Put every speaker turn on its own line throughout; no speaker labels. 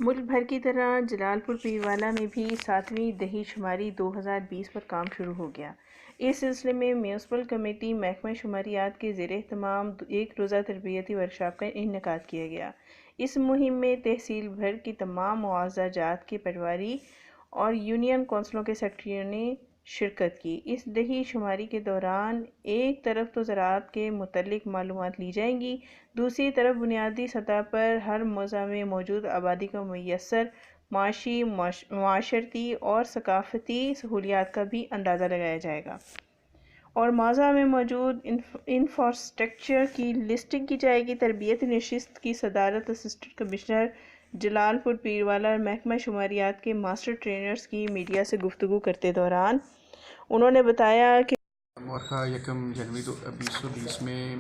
ملک بھر کی طرح جلال پور پیروالا میں بھی 7ویں دہی شماری 2020 پر کام شروع ہو گیا۔ اس سلسلے میں میونسپل کمیٹی محکمہ شماریات کے زیر اہتمام ایک روزہ تربیتی ورکشاپ کا انعقاد کیا گیا۔ اس مہم میں تحصیل بھر کی تمام معاوضہ جات کے پٹواری اور یونین کونسلوں کے سیکرٹریوں نے شرکت کی۔ اس دہی شماری کے دوران ایک طرف تو زراعت کے متعلق معلومات لی جائیں گی، دوسری طرف بنیادی سطح پر ہر موضع میں موجود آبادی کو میسر معاشی، معاشرتی اور ثقافتی سہولیات کا بھی اندازہ لگایا جائے گا، اور موضع میں موجود انفراسٹرکچر کی لسٹنگ کی جائے گی۔ تربیتی نشست کی صدارت اسسٹنٹ کمشنر جلال پور پیروالا اور محکمہ شماریات کے ماسٹر ٹرینرز کی میڈیا سے گفتگو کرتے دوران انہوں نے بتایا کہ
مورخہ 1 جنوری 2020 میں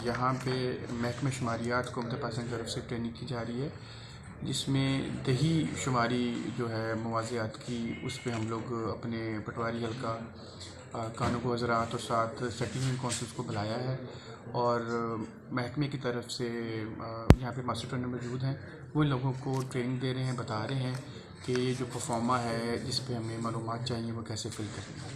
یہاں پہ محکمہ شماریات کو متپاسن طرف سے ٹریننگ کی جا رہی ہے، جس میں دہی شماری جو ہے موازیات کی، اس پہ ہم لوگ اپنے پٹواری حلقہ کانوں زراعت اور 7 سیٹلمنٹ کونسلز کو بلایا ہے، اور محکمے کی طرف سے یہاں پہ ماسٹر ٹرینر موجود ہیں، وہ ان لوگوں کو ٹریننگ دے رہے ہیں، بتا رہے ہیں کہ یہ جو پرفارما ہے جس پہ ہمیں معلومات چاہیے وہ کیسے فل کرنی ہے۔